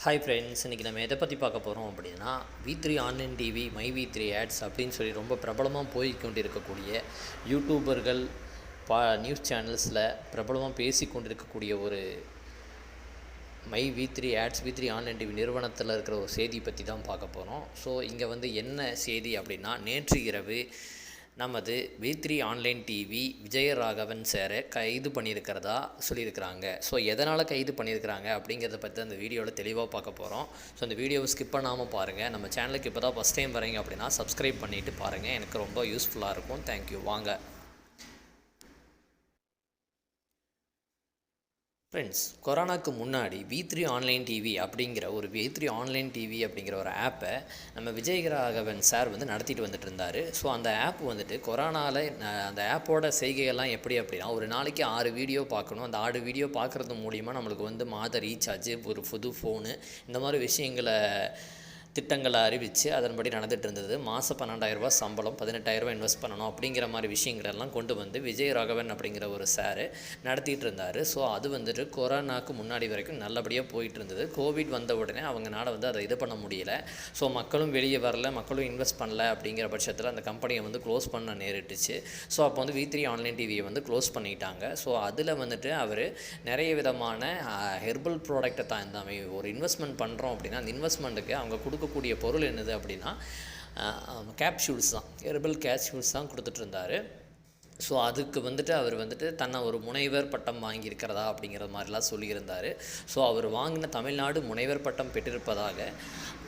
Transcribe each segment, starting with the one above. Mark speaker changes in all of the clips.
Speaker 1: Hi friends, இன்றைக்கி நம்ம எதை பற்றி பார்க்க போகிறோம் அப்படின்னா V3 online TV my V3 ads அப்படின்னு சொல்லி ரொம்ப பிரபலமாக போய்கொண்டு இருக்கக்கூடிய யூடியூபர்கள் நியூஸ் சேனல்ஸில் பிரபலமாக பேசி கொண்டிருக்கக்கூடிய ஒரு my V3 ads V3 online TV நிறுவனத்தில் இருக்கிற ஒரு செய்தி பற்றி தான் பார்க்க போகிறோம். ஸோ இங்கே என்ன செய்தி அப்படின்னா, நேற்று இரவு நமது V3 ஆன்லைன் டிவி விஜயராகவன் சாரை கைது பண்ணியிருக்கிறதா சொல்லியிருக்கிறாங்க. ஸோ எதனால் கைது பண்ணியிருக்கிறாங்க அப்படிங்கிறத பற்றி அந்த வீடியோவில் தெளிவாக பார்க்க போகிறோம். ஸோ அந்த வீடியோவை ஸ்கிப் பண்ணாமல் பாருங்கள். நம்ம சேனலுக்கு இப்போ தான் ஃபஸ்ட் டைம் வரீங்க அப்படின்னா சப்ஸ்கிரைப் பண்ணிவிட்டு பாருங்கள். எனக்கு ரொம்ப யூஸ்ஃபுல்லாக இருக்கும். தேங்க்யூ. வாங்க ஃப்ரெண்ட்ஸ், கொரோனாக்கு முன்னாடி V3 ஆன்லைன் டிவி அப்படிங்கிற ஒரு ஆப்பை நம்ம விஜயராகவன் சார் நடத்திட்டு வந்துட்டு இருந்தார். ஸோ அந்த ஆப் கொரோனாவில் அந்த ஆப்போட செய்கைகள்லாம் எப்படி அப்படின்னா, ஒரு நாளைக்கு 6 வீடியோ பார்க்கணும். அந்த 6 வீடியோ பார்க்குறது மூலிமா நம்மளுக்கு மாத ரீசார்ஜ், ஒரு புது ஃபோனு, இந்த மாதிரி விஷயங்களை திட்டங்களை அறிவித்து அதன்படி நடந்துகிட்டு இருந்தது. மாதம் 12,000 சம்பளம், 18,000 இன்வெஸ்ட் பண்ணணும் அப்படிங்கிற மாதிரி விஷயங்களெல்லாம் கொண்டு விஜயராகவன் அப்படிங்கிற ஒரு சாரு நடத்திட்டு இருந்தார். ஸோ அது கொரோனாக்கு முன்னாடி வரைக்கும் நல்லபடியாக போயிட்டு இருந்தது. கோவிட் வந்த உடனே அவங்களால அதை இது பண்ண முடியலை. ஸோ மக்களும் வெளியே வரல, மக்களும் இன்வெஸ்ட் பண்ணல அப்படிங்கிற பட்சத்தில் அந்த கம்பெனியை க்ளோஸ் பண்ண நேரிட்டுச்சு. ஸோ அப்போ V3 ஆன்லைன் டிவியை க்ளோஸ் பண்ணிட்டாங்க. ஸோ அதில் அவர் நிறைய விதமான ஹெர்பல் ப்ராடக்ட்டை தான் ஒரு இன்வெஸ்ட்மெண்ட் பண்ணுறோம் அப்படின்னா, அந்த இன்வெஸ்ட்மெண்ட்டுக்கு அவங்க கொடுக்கக்கூடிய பொருள் என்னது அப்படின்னா கேப்சூல்ஸ் தான், ஹெர்பல் கேப்சூல்ஸ் தான் கொடுத்துட்ருந்தார். ஸோ அதுக்கு அவர் தன்னை ஒரு முனைவர் பட்டம் வாங்கியிருக்கிறதா அப்படிங்கிற மாதிரிலாம் சொல்லியிருந்தார். ஸோ அவர் வாங்கின தமிழ்நாடு முனைவர் பட்டம் பெற்றிருப்பதாக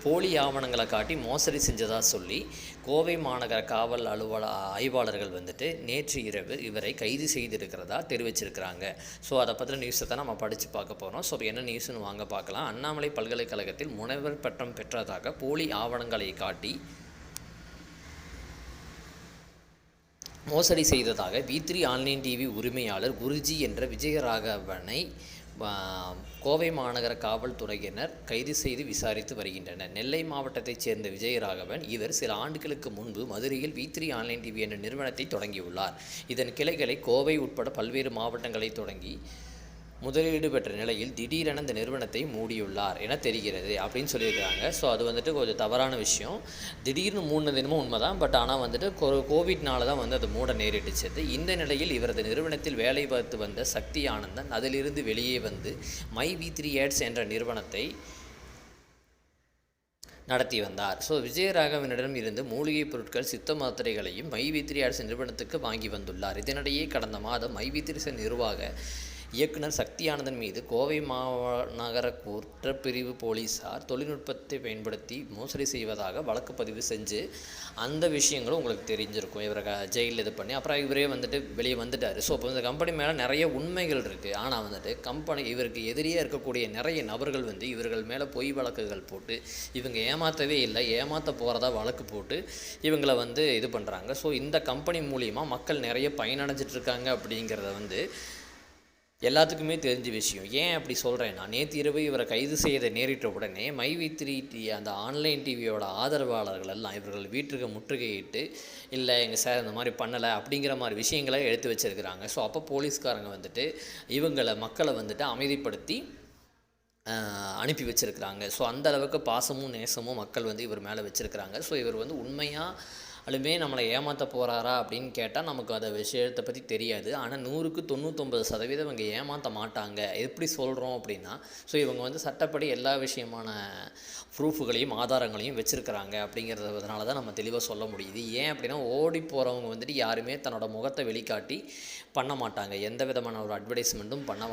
Speaker 1: போலி ஆவணங்களை காட்டி மோசடி செஞ்சதாக சொல்லி கோவை மாநகர காவல் ஆய்வாளர்கள் நேற்று இரவு இவரை கைது செய்திருக்கிறதா தெரிவிச்சிருக்கிறாங்க. ஸோ அதை பற்றின நியூஸை தான் நம்ம படித்து பார்க்க போகிறோம். ஸோ என்ன நியூஸ்னு வாங்க பார்க்கலாம். அண்ணாமலை பல்கலைக்கழகத்தில் முனைவர் பட்டம் பெற்றதாக போலி ஆவணங்களை காட்டி மோசடி செய்ததாக V3 ஆன்லைன் டிவி உரிமையாளர் குருஜி என்ற விஜயராகவனை கோவை மாநகர காவல்துறையினர் கைது செய்து விசாரித்து வருகின்றனர். நெல்லை மாவட்டத்தைச் சேர்ந்த விஜயராகவன் இவர் சில ஆண்டுகளுக்கு முன்பு மதுரையில் V3 ஆன்லைன் டிவி என்ற நிறுவனத்தை தொடங்கியுள்ளார். இதன் கிளைகளை கோவை உட்பட பல்வேறு மாவட்டங்களை தொடங்கி முதலீடு பெற்ற நிலையில் திடீரென இந்த நிறுவனத்தை மூடியுள்ளார் என தெரிகிறது அப்படின்னு சொல்லியிருக்கிறாங்க. ஸோ அது கொஞ்சம் தவறான விஷயம். திடீர்னு மூடினது உண்மைதான். பட் ஆனால் கோவிட்னால தான் அது மூட நேரிட்டுச்சது. இந்த நிலையில் இவரது நிறுவனத்தில் வேலை பார்த்து வந்த சக்தி ஆனந்தன் அதிலிருந்து வெளியே மை V3 ஆட்ஸ் என்ற நிறுவனத்தை நடத்தி வந்தார். ஸோ விஜயராகவனிடம் இருந்து மூலிகைப் பொருட்கள், சித்த மாத்திரைகளையும் மை V3 ஆட்ஸ் நிறுவனத்துக்கு வாங்கி வந்துள்ளார். இதனிடையே கடந்த மாதம் மை V3 நிர்வாக இயக்குனர் சக்தி ஆனந்தன் மீது கோவை மாநகர குற்றப்பிரிவு போலீஸார் தொழில்நுட்பத்தை பயன்படுத்தி மோசடி செய்வதாக வழக்கு பதிவு செஞ்சு அந்த விஷயங்களும் உங்களுக்கு தெரிஞ்சிருக்கும். இவரை ஜெயிலில் இது பண்ணி அப்புறம் இவரே வெளியே வந்துட்டார். ஸோ இப்போ இந்த கம்பெனி மேலே நிறைய உண்மைகள் இருக்குது. ஆனால் கம்பெனி இவருக்கு எதிரியாக இருக்கக்கூடிய நிறைய நபர்கள் இவர்கள் மேலே பொய் வழக்குகள் போட்டு இவங்க ஏமாற்றவே இல்லை, ஏமாற்ற போகிறதா வழக்கு போட்டு இவங்களை இது பண்ணுறாங்க. ஸோ இந்த கம்பெனி மூலிமா மக்கள் நிறைய பயனடைஞ்சிட்ருக்காங்க அப்படிங்கிறத எல்லாத்துக்குமே தெரிஞ்ச விஷயம். ஏன் அப்படி சொல்கிறேன்னா, நேற்று இரவு இவரை கைது செய்த நேரிட்ட உடனே மை V3 அந்த ஆன்லைன் டிவியோட ஆதரவாளர்கள் எல்லாம் இவர்கள் வீட்டுக்கு முற்றுகையிட்டு, இல்லை எங்கள் சார் இந்த மாதிரி பண்ணலை அப்படிங்கிற மாதிரி விஷயங்களை எடுத்து வச்சுருக்கிறாங்க. ஸோ அப்போ போலீஸ்காரங்க இவங்களை மக்களை அமைதிப்படுத்தி அனுப்பி வச்சுருக்கிறாங்க. ஸோ அந்த அளவுக்கு பாசமும் நேசமும் மக்கள் இவர் மேலே வச்சுருக்கிறாங்க. ஸோ இவர் உண்மையாக அதுவுமே நம்மளை ஏமாற்ற போகிறாரா அப்படின்னு கேட்டால் நமக்கு அதை விஷயத்தை பற்றி தெரியாது. ஆனால் 100க்கு 99% இவங்க ஏமாற்ற மாட்டாங்க. எப்படி சொல்கிறோம் அப்படின்னா, ஸோ இவங்க சட்டப்படி எல்லா விஷயமான ப்ரூஃபுகளையும் ஆதாரங்களையும் வச்சுருக்கிறாங்க அப்படிங்கிறதுனால தான் நம்ம தெளிவாக சொல்ல முடியுது. ஏன் அப்படின்னா, ஓடி போகிறவங்க யாருமே தன்னோட முகத்தை வெளிக்காட்டி பண்ண மாட்டாங்க. எந்த விதமான ஒரு அட்வர்டைஸ்மெண்ட்டும் பண்ண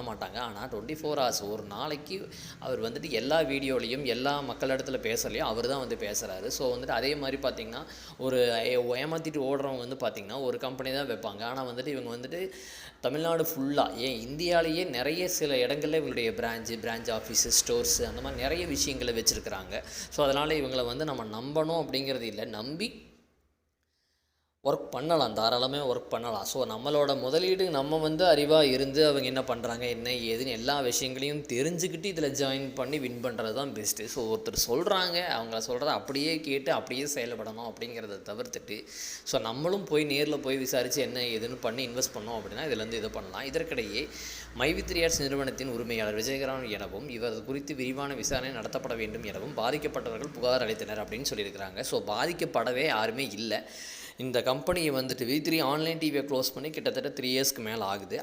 Speaker 1: மாட்டாங்க. ஆனால் 24 hours ஒரு நாளைக்கு அவர் எல்லா வீடியோலையும் எல்லா மக்களிடத்தில் பேசலையும் அவர் தான் பேசுகிறாரு. ஸோ அதே மாதிரி பார்த்திங்கன்னா, ஒரு ஏமாற்றிட்டு ஓடுறவங்க பார்த்திங்கன்னா ஒரு கம்பெனி தான் வைப்பாங்க. ஆனால் இவங்க தமிழ்நாடு ஃபுல்லாக, ஏன் இந்தியாவிலேயே நிறைய சில இடங்களில் இவங்களுடைய பிரான்ச் ஆஃபீஸு, ஸ்டோர்ஸு, அந்த மாதிரி நிறைய விஷயங்களை வச்சுருக்கிறாங்க. ஸோ அதனால் இவங்களை நம்ம நம்பணும் அப்படிங்கிறது இல்லை, நம்பி ஒர்க் பண்ணலாம், தாராளமாக ஒர்க் பண்ணலாம். ஸோ நம்மளோட முதலீடு நம்ம வந்து அறிவாக இருந்து அவங்க என்ன பண்ணுறாங்க, என்ன ஏதுன்னு எல்லா விஷயங்களையும் தெரிஞ்சுக்கிட்டு இதில் ஜாயின் பண்ணி வின் பண்ணுறது தான் பெஸ்ட்டு. ஸோ ஒருத்தர் சொல்கிறாங்க, அவங்க சொல்கிறத அப்படியே கேட்டு அப்படியே செயல்படணும் அப்படிங்கிறத தவிர்த்துட்டு, ஸோ நம்மளும் போய் நேரில் போய் விசாரித்து என்ன ஏதுன்னு பண்ணி இன்வெஸ்ட் பண்ணோம் அப்படின்னா இதுலேருந்து இது பண்ணலாம். இதற்கிடையே மை3 நிறுவனத்தின் உரிமையாளர் விஜயகரன் எனவும் இவர் குறித்து விரிவான விசாரணை நடத்தப்பட வேண்டும் எனவும் பாதிக்கப்பட்டவர்கள் புகார் அளித்தனர் அப்படின்னு சொல்லியிருக்கிறாங்க. ஸோ பாதிக்கப்படவே யாருமே இல்லை. இந்த கம்பெனியை வந்துட்டு V3 ஆன்லைன் டிவியை க்ளோஸ் பண்ணி கிட்டத்தட்ட 3 இயர்ஸ்க்கு மேலே ஆகுது.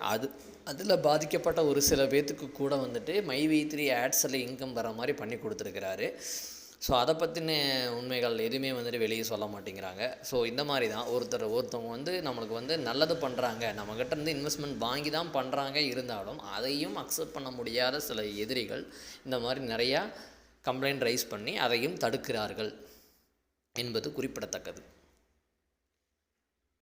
Speaker 1: அதில் பாதிக்கப்பட்ட ஒரு சில பேர்த்துக்கு கூட வந்துட்டு மை3 ஆட்ஸில் இன்கம் வர மாதிரி பண்ணி கொடுத்துருக்கிறாரு. ஸோ அதை பற்றின உண்மைகள் எதுவுமே வந்துட்டு வெளியே சொல்ல மாட்டேங்கிறாங்க. ஸோ இந்த மாதிரி தான் ஒருத்தவங்க வந்து நம்மளுக்கு வந்து நல்லது பண்ணுறாங்க, நம்மக்கிட்ட இருந்து இன்வெஸ்ட்மெண்ட் வாங்கி தான் பண்ணுறாங்க, இருந்தாலும் அதையும் அக்செப்ட் பண்ண முடியாத சில எதிரிகள் இந்த மாதிரி நிறையா கம்ப்ளைண்ட் ரைஸ் பண்ணி அதையும் தடுக்கிறார்கள் என்பது குறிப்பிடத்தக்கது.